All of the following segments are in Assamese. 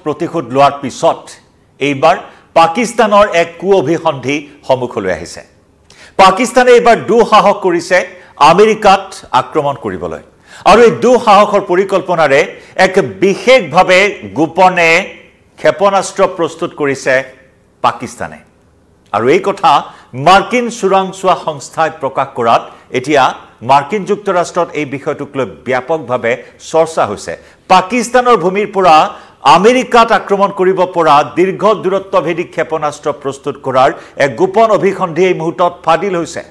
প্ৰতিশোধ লোৱাৰ পিছত এইবাৰ পাকিস্তানৰ এক কুঅভিসন্ধি সন্মুখলৈ আহিছে। পাকিস্তানে এইবাৰ দুঃসাহস কৰিছে আমেৰিকাত আক্ৰমণ কৰিবলৈ আৰু এই দুঃসাহসৰ পৰিকল্পনাৰে এক বিশেষভাৱে গোপনে ক্ষেপণাস্ত্ৰ প্ৰস্তুত কৰিছে পাকিস্তানে আৰু এই কথা মাৰ্কিন চোৰাংচোৱা সংস্থাই প্ৰকাশ কৰাত এতিয়া মাৰ্কিন যুক্তৰাষ্ট্ৰত এই বিষয়টোক লৈ ব্যাপকভাৱে চৰ্চা হৈছে। পাকিস্তানৰ ভূমিৰ পৰা আমেৰিকাত আক্ৰমণ কৰিব পৰা দীৰ্ঘ দূৰত্বভেদী ক্ষেপণাস্ত্ৰ প্ৰস্তুত কৰাৰ এক গোপন অভিসন্ধি এই মুহূৰ্তত ফাদিল হৈছে।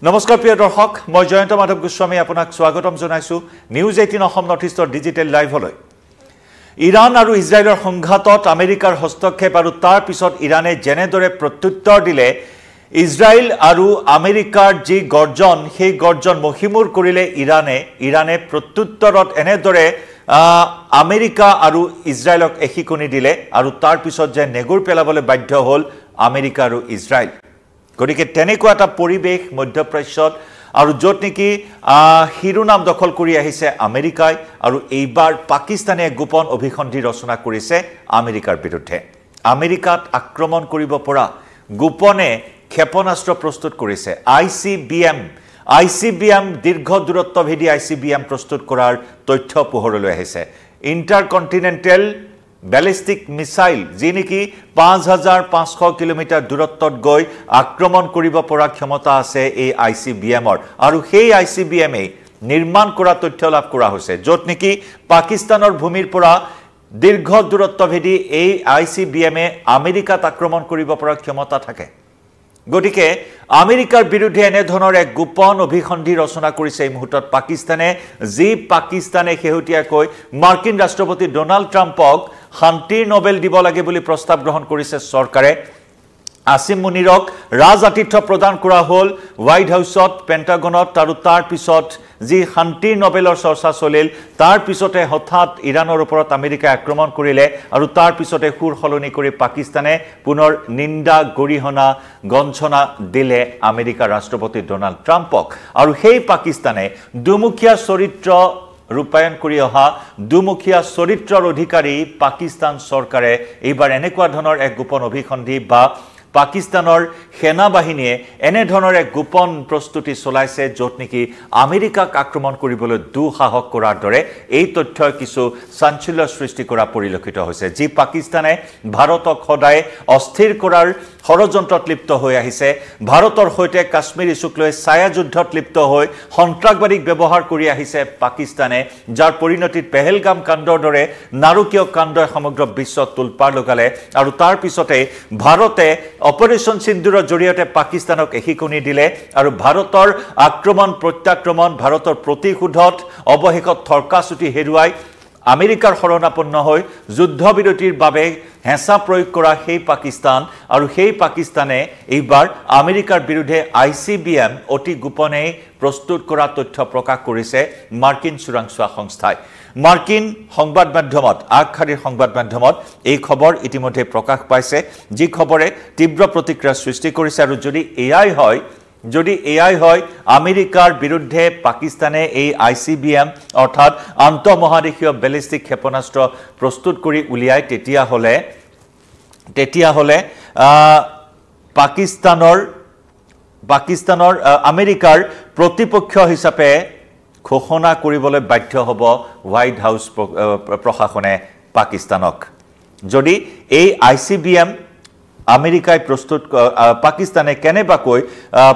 নমস্কাৰ প্ৰিয় দৰ্শক, মই জয়ন্ত মাধৱ গোস্বামী আপোনাক স্বাগতম জনাইছো নিউজ 18 অসম নৰ্থ ইষ্টৰ ডিজিটেল লাইভলৈ। ইৰাণ আৰু ইজৰাইলৰ সংঘাতত আমেৰিকাৰ হস্তক্ষেপ আৰু তাৰ পিছত ইৰাণে যেনেদৰে প্ৰত্যুত্তৰ দিলে, ইজৰাইল আৰু আমেৰিকাৰ যি গৰ্জন সেই গৰ্জন মহিমূৰ কৰিলে ইৰাণে প্ৰত্যুত্তৰত এনেদৰে আমেৰিকা আৰু ইজৰাইলক এশিকনি দিলে আৰু তাৰ পিছত যে নেগুৰ পেলাবলৈ বাধ্য হ'ল আমেৰিকা আৰু ইজৰাইল। গতিকে তেনেকুৱা এটা পৰিৱেশ মধ্যপ্ৰাচ্যত আৰু য'ত নেকি শিৰোনাম দখল কৰি আহিছে আমেৰিকাই আৰু এইবাৰ পাকিস্তানে গোপন অভিসন্ধি ৰচনা কৰিছে আমেৰিকাৰ বিৰুদ্ধে। আমেৰিকাত আক্ৰমণ কৰিব পৰা গোপনে ক্ষেপণাস্ত্ৰ প্ৰস্তুত কৰিছে। ICBM দীৰ্ঘ দূৰত্বভেদী ICBM প্ৰস্তুত কৰাৰ তথ্য পোহৰলৈ আহিছে। ইণ্টাৰকণ্টিনেণ্টেল বেলিষ্টিক মিছাইল, যি নেকি 5500 কিলোমিটাৰ দূৰত্বত গৈ আক্ৰমণ কৰিব পৰা ক্ষমতা আছে এই ICBMৰ আৰু সেই ICBMে নিৰ্মাণ কৰা তথ্য লাভ কৰা হৈছে, য'ত নেকি পাকিস্তানৰ ভূমিৰ পৰা দীৰ্ঘ দূৰত্বভেদী এই ICBMে আমেৰিকাত আক্ৰমণ কৰিব পৰা ক্ষমতা থাকে। গতিকে আমেৰিকাৰ বিৰুদ্ধে এনেধৰণৰ এক গোপন অভিসন্ধি ৰচনা কৰিছে এই মুহূৰ্তত পাকিস্তানে, যি পাকিস্তানে শেহতীয়াকৈ মাৰ্কিন ৰাষ্ট্ৰপতি ডোনাল্ড ট্ৰাম্পক শান্তিৰ নোবেল দিব লাগে বুলি প্ৰস্তাৱ গ্ৰহণ কৰিছে চৰকাৰে। আসিম মুনিৰক ৰাজআতিথ্য প্ৰদান কৰা হ'ল হোৱাইট হাউচত, পেণ্টাগনত আৰু তাৰ পিছত যি শান্তিৰ নোবেলৰ চৰ্চা চলিল, তাৰ পিছতে হঠাৎ ইৰাণৰ ওপৰত আমেৰিকাই আক্ৰমণ কৰিলে আৰু তাৰ পিছতে সুৰ সলনি কৰি পাকিস্তানে পুনৰ নিন্দা গৰিহণা গঞ্জনা দিলে আমেৰিকাৰ ৰাষ্ট্ৰপতি ডোনাল্ড ট্ৰাম্পক আৰু সেই পাকিস্তানে দুমুখীয়া চৰিত্ৰ ৰূপায়ণ কৰি অহা দুমুখীয়া চৰিত্ৰৰ অধিকাৰী পাকিস্তান চৰকাৰে এইবাৰ এনেকুৱা ধৰণৰ এক গোপন অভিসন্ধি বা পাকিস্তানৰ সেনাবাহিনীয়ে এনেধৰণৰ এক গোপন প্ৰস্তুতি চলাইছে, য'ত নেকি আমেৰিকাক আক্ৰমণ কৰিবলৈ দুঃসাহস কৰাৰ দৰে এই তথ্যই কিছু চাঞ্চল্যৰ সৃষ্টি কৰা পৰিলক্ষিত হৈছে, যি পাকিস্তানে ভাৰতক সদায় অস্থিৰ কৰাৰ ষড়যন্ত্ৰত লিপ্ত হৈ আহিছে। ভাৰতৰ সৈতে কাশ্মীৰ ইছ্যুক লৈ ছায়া যুদ্ধত লিপ্ত হৈ সন্ত্ৰাসবাদীক ব্যৱহাৰ কৰি আহিছে পাকিস্তানে, যাৰ পৰিণতিত পেহেলগাম কাণ্ডৰ দৰে নাৰকীয় কাণ্ডই সমগ্ৰ বিশ্বত তোলপাৰ লগালে আৰু তাৰ পিছতে ভাৰতে অপাৰেশ্যন সিন্দুৰৰ জৰিয়তে পাকিস্তানক এশিকনি দিলে আৰু ভাৰতৰ আক্ৰমণ প্ৰত্যাক্ৰমণ, ভাৰতৰ প্ৰতিশোধত অৱশেষত থৰকাচুটি হেৰুৱাই আমেৰিকাৰ শৰণাপন্ন হৈ যুদ্ধবিৰতিৰ বাবে হেঁচা প্ৰয়োগ কৰা সেই পাকিস্তান আৰু সেই পাকিস্তানে এইবাৰ আমেৰিকাৰ বিৰুদ্ধে ICBM অতি গোপনে প্ৰস্তুত কৰা তথ্য প্ৰকাশ কৰিছে মাৰ্কিন চোৰাংচোৱা সংস্থাই। মাৰ্কিন সংবাদ মাধ্যমত, আগশাৰীৰ সংবাদ মাধ্যমত এই খবৰ ইতিমধ্যে প্ৰকাশ পাইছে, যি খবৰে তীব্ৰ প্ৰতিক্ৰিয়া সৃষ্টি কৰিছে আৰু যদি এয়াই হয় আমেৰিকাৰ বিৰুদ্ধে পাকিস্তানে এই ICBM অৰ্থাৎ আন্তঃমহাদেশীয় বেলিষ্টিক ক্ষেপণাস্ত্ৰ প্ৰস্তুত কৰি উলিয়ায়, তেতিয়াহ'লে পাকিস্তানৰ আমেৰিকাৰ প্ৰতিপক্ষ হিচাপে ঘোষণা কৰিবলৈ বাধ্য হ'ব হোৱাইট হাউচ প্ৰশাসনে পাকিস্তানক। যদি এই ICBM আমেৰিকাই পাকিস্তানে কেনেবাকৈ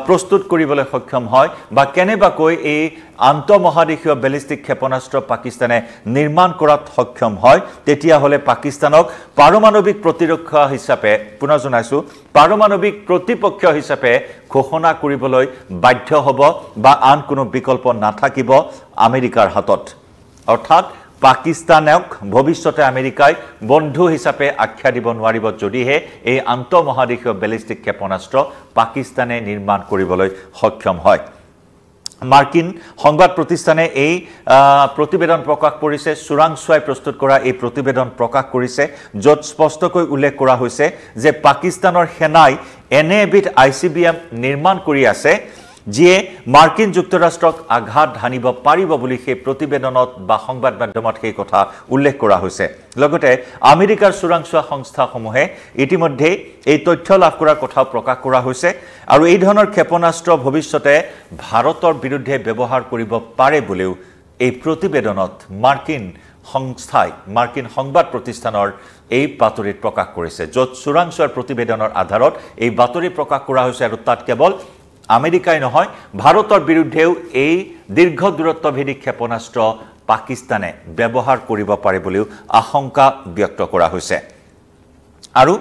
প্ৰস্তুত কৰিবলৈ সক্ষম হয় বা কেনেবাকৈ এই আন্তঃমহাদেশীয় বেলিষ্টিক ক্ষেপণাস্ত্ৰ পাকিস্তানে নিৰ্মাণ কৰাত সক্ষম হয়, তেতিয়াহ'লে পাকিস্তানক পাৰমাণৱিক প্ৰতিৰক্ষা হিচাপে, পুনৰ জনাইছোঁ, পাৰমাণৱিক প্ৰতিপক্ষ হিচাপে ঘোষণা কৰিবলৈ বাধ্য হ'ব বা আন কোনো বিকল্প নাথাকিব আমেৰিকাৰ হাতত। অৰ্থাৎ পাকিস্তানক ভৱিষ্যতে আমেৰিকাই বন্ধু হিচাপে আখ্যা দিব নোৱাৰিব, যদিহে এই আন্তঃমহাদেশীয় বেলিষ্টিক ক্ষেপণাস্ত্ৰ পাকিস্তানে নিৰ্মাণ কৰিবলৈ সক্ষম হয়। মাৰ্কিন সংবাদ প্ৰতিষ্ঠানে এই প্ৰতিবেদন প্ৰকাশ কৰিছে, চোৰাংচোৱাই প্ৰস্তুত কৰা এই প্ৰতিবেদন প্ৰকাশ কৰিছে, য'ত স্পষ্টকৈ উল্লেখ কৰা হৈছে যে পাকিস্তানৰ সেনাই এনে এবিধ ICBM নিৰ্মাণ কৰি আছে যিয়ে মাৰ্কিন যুক্তৰাষ্ট্ৰক আঘাত হানিব পাৰিব বুলি সেই প্ৰতিবেদনত বা সংবাদ মাধ্যমত সেই কথা উল্লেখ কৰা হৈছে লগতে আমেৰিকাৰ চোৰাংচোৱা সংস্থাসমূহে ইতিমধ্যে এই তথ্য লাভ কৰাৰ কথা প্ৰকাশ কৰা হৈছে আৰু এই ধৰণৰ ক্ষেপণাস্ত্ৰ ভৱিষ্যতে ভাৰতৰ বিৰুদ্ধে ব্যৱহাৰ কৰিব পাৰে বুলিও এই প্ৰতিবেদনত মাৰ্কিন সংবাদ প্ৰতিষ্ঠানৰ এই বাতৰিত প্ৰকাশ কৰিছে য'ত চোৰাংচোৱাৰ প্ৰতিবেদনৰ আধাৰত এই বাতৰি প্ৰকাশ কৰা হৈছে আৰু তাত কেৱল আমেৰিকাই নহয় ভাৰতৰ বিৰুদ্ধেও এই দীৰ্ঘ দূৰত্বভেদী ক্ষেপণাস্ত্ৰ পাকিস্তানে ব্যৱহাৰ কৰিব পাৰে বুলিও আশংকা ব্যক্ত কৰা হৈছে আৰু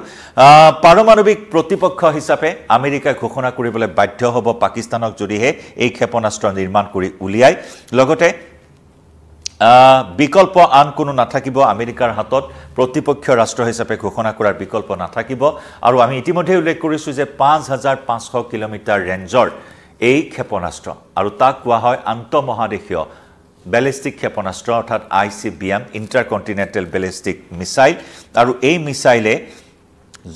পাৰমাণৱিক প্ৰতিপক্ষ হিচাপে আমেৰিকাই ঘোষণা কৰিবলৈ বাধ্য হ'ব পাকিস্তানক যদিহে এই ক্ষেপণাস্ত্ৰ নিৰ্মাণ কৰি উলিয়ায় লগতে বিকল্প আন কোনো নাথাকিব আমেৰিকাৰ হাতত প্ৰতিপক্ষ ৰাষ্ট্ৰ হিচাপে ঘোষণা কৰাৰ বিকল্প নাথাকিব আৰু আমি ইতিমধ্যে উল্লেখ কৰিছো যে 5500 কিলোমিটাৰ ৰেঞ্জৰ এই ক্ষেপণাস্ত্ৰ আৰু তাক কোৱা হয় আন্তঃমহাদেশীয় ব্যালিষ্টিক ক্ষেপণাস্ত্ৰ অৰ্থাৎ ICBM ইণ্টাৰকন্টিনেণ্টেল ব্যালিষ্টিক মিসাইল আৰু এই মিসাইলে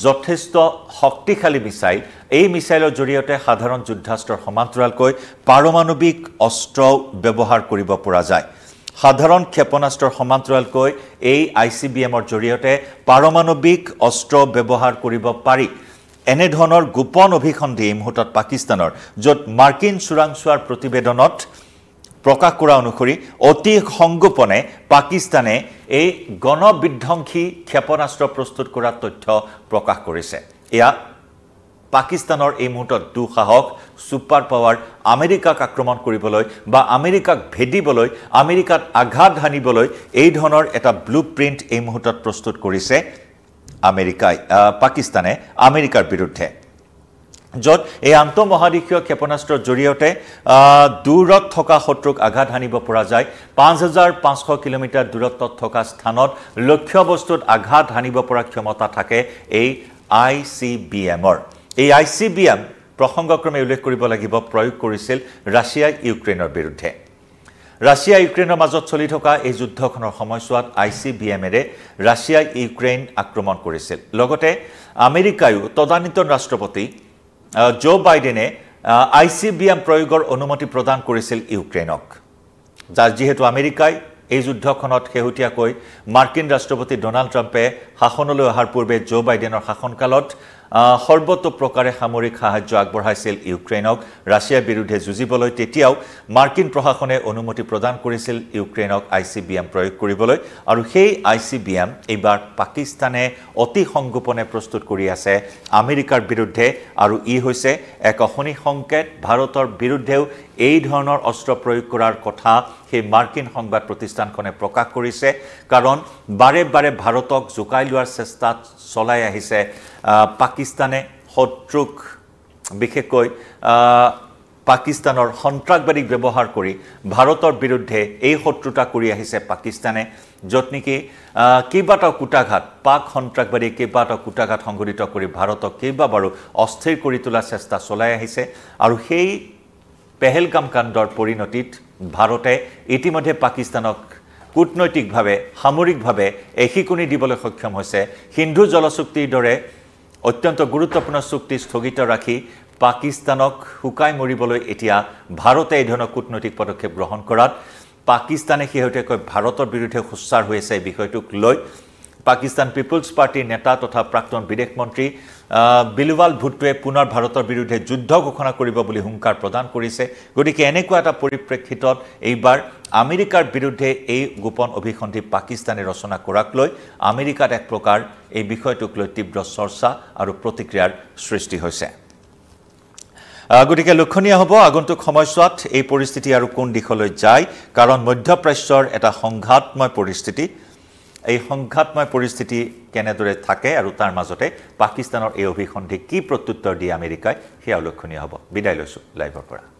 যথেষ্ট শক্তিশালী মিসাইল এই মিসাইলৰ জৰিয়তে সাধাৰণ যুদ্ধাস্ত্ৰৰ সমান্তৰালকৈ পাৰমাণৱিক অস্ত্ৰ ব্যৱহাৰ কৰিব পৰা যায় সাধাৰণ ক্ষেপণাস্ত্ৰৰ সমান্তৰালকৈ এই ICBMৰ জৰিয়তে পাৰমাণৱিক অস্ত্ৰ ব্যৱহাৰ কৰিব পাৰি এনে ধৰণৰ গোপন অভিসন্ধি এই মুহূৰ্তত পাকিস্তানৰ য'ত মাৰ্কিন চোৰাংচোৱাৰ প্ৰতিবেদনত প্ৰকাশ কৰা অনুসৰি অতি সংগোপনে পাকিস্তানে এই গণবিধ্বংসী ক্ষেপণাস্ত্ৰ প্ৰস্তুত কৰাৰ তথ্য প্ৰকাশ কৰিছে এয়া পাকিস্তানৰ এই মুহূৰ্তত দুঃসাহস সুপাৰ পাৱাৰ আমেৰিকাক আক্ৰমণ কৰিবলৈ বা আমেৰিকাক ভেদিবলৈ আমেৰিকাত আঘাত হানিবলৈ এই ধৰণৰ এটা ব্লুপ্ৰিন্ট এই মুহূৰ্তত প্ৰস্তুত কৰিছে পাকিস্তানে আমেৰিকাৰ বিৰুদ্ধে য'ত এই আন্তঃমহাদেশীয় ক্ষেপণাস্ত্ৰৰ জৰিয়তে দূৰত থকা শত্ৰুক আঘাত হানিব পৰা যায় 5500 কিলোমিটাৰ দূৰত্বত থকা স্থানত লক্ষ্য বস্তুত আঘাত হানিব পৰা ক্ষমতা থাকে এই ICBMৰ এই ICBM প্ৰসংগক্ৰমে উল্লেখ কৰিব লাগিব প্ৰয়োগ কৰিছিল ৰাছিয়া ইউক্ৰেইনৰ বিৰুদ্ধে ৰাছিয়া ইউক্ৰেইনৰ মাজত চলি থকা এই যুদ্ধখনৰ সময়ছোৱাত ICBMৰে ৰাছিয়া ইউক্ৰেইন আক্ৰমণ কৰিছিল লগতে আমেৰিকায়ো তদানীন্তন ৰাষ্ট্ৰপতি জো বাইডেনে ICBM প্ৰয়োগৰ অনুমতি প্ৰদান কৰিছিল ইউক্ৰেইনক যাৰ যিহেতু আমেৰিকাই এই যুদ্ধখনত শেহতীয়াকৈ মাৰ্কিন ৰাষ্ট্ৰপতি ডোনাল্ড ট্ৰাম্পে শাসনলৈ অহাৰ পূৰ্বে জো বাইডেনৰ শাসনকালত সৰ্বতোপ্ৰকাৰে সামৰিক সাহায্য আগবঢ়াইছিল ইউক্ৰেইনক ৰাছিয়াৰ বিৰুদ্ধে যুঁজিবলৈ তেতিয়াও মাৰ্কিন প্ৰশাসনে অনুমতি প্ৰদান কৰিছিল ইউক্ৰেইনক ICBM প্ৰয়োগ কৰিবলৈ আৰু সেই ICBM এইবাৰ পাকিস্তানে অতি সংগোপনে প্ৰস্তুত কৰি আছে আমেৰিকাৰ বিৰুদ্ধে আৰু ই হৈছে এক অশনি সংকেত ভাৰতৰ বিৰুদ্ধেও এই ধৰণৰ অস্ত্ৰ প্ৰয়োগ কৰাৰ কথা সেই মাৰ্কিন সংবাদ প্ৰতিষ্ঠানখনে প্ৰকাশ কৰিছে কাৰণ বাৰে বাৰে ভাৰতক জুকাই লোৱাৰ চেষ্টা চলাই আহিছে পাকিস্তানে শত্ৰুক বিশেষকৈ পাকিস্তানৰ সন্ত্ৰাসবাদীক ব্যৱহাৰ কৰি ভাৰতৰ বিৰুদ্ধে এই শত্ৰুতা কৰি আহিছে পাকিস্তানে য'ত নেকি কেইবাটাও কুটাঘাত পাক সন্ত্ৰাসবাদী কেইবাটাও কুটাঘাত সংঘটিত কৰি ভাৰতক কেইবাবাৰো অস্থিৰ কৰি তোলাৰ চেষ্টা চলাই আহিছে আৰু সেই পেহেলগাম কাণ্ডৰ পৰিণতিত ভাৰতে ইতিমধ্যে পাকিস্তানক কূটনৈতিকভাৱে সামৰিকভাৱে এখিকুনি দিবলৈ সক্ষম হৈছে সিন্ধু জলচুক্তিৰ দৰে অত্যন্ত গুৰুত্বপূৰ্ণ চুক্তি স্থগিত ৰাখি পাকিস্তানক হুকাই মৰিবলৈ এতিয়া ভাৰতে এই ধৰণৰ কূটনৈতিক পদক্ষেপ গ্ৰহণ কৰাত পাকিস্তানে শেহতীয়াকৈ ভাৰতৰ বিৰুদ্ধে সোচ্চাৰ হৈ আছে এই বিষয়টোক লৈ পাকিস্তান পিপলছ পাৰ্টিৰ নেতা তথা প্ৰাক্তন বিদেশ মন্ত্ৰী বিলৱাল ভুট্টোৱে পুনৰ ভাৰতৰ বিৰুদ্ধে যুদ্ধ ঘোষণা কৰিব বুলি হুংকাৰ প্ৰদান কৰিছে গতিকে এনেকুৱা এটা পৰিপ্ৰেক্ষিতত এইবাৰ আমেৰিকাৰ বিৰুদ্ধে এই গোপন অভিসন্ধি পাকিস্তানে ৰচনা কৰাক লৈ আমেৰিকাত এক প্ৰকাৰ এই বিষয়টোক লৈ তীব্ৰ চৰ্চা আৰু প্ৰতিক্ৰিয়াৰ সৃষ্টি হৈছে গতিকে লক্ষণীয় হ'ব আগন্তুক সময়ছোৱাত এই পৰিস্থিতি আৰু কোন দিশলৈ যায় কাৰণ মধ্যপ্ৰাচ্যৰ এটা সংঘাতময় পৰিস্থিতি এই সংঘাতময় পৰিস্থিতি কেনেদৰে থাকে আৰু তাৰ মাজতে পাকিস্তানৰ এই অভিসন্ধি কি প্ৰত্যুত্তৰ দিয়ে আমেৰিকাই সেয়া লক্ষণীয় হ'ব বিদায় লৈছো লাইভৰ পৰা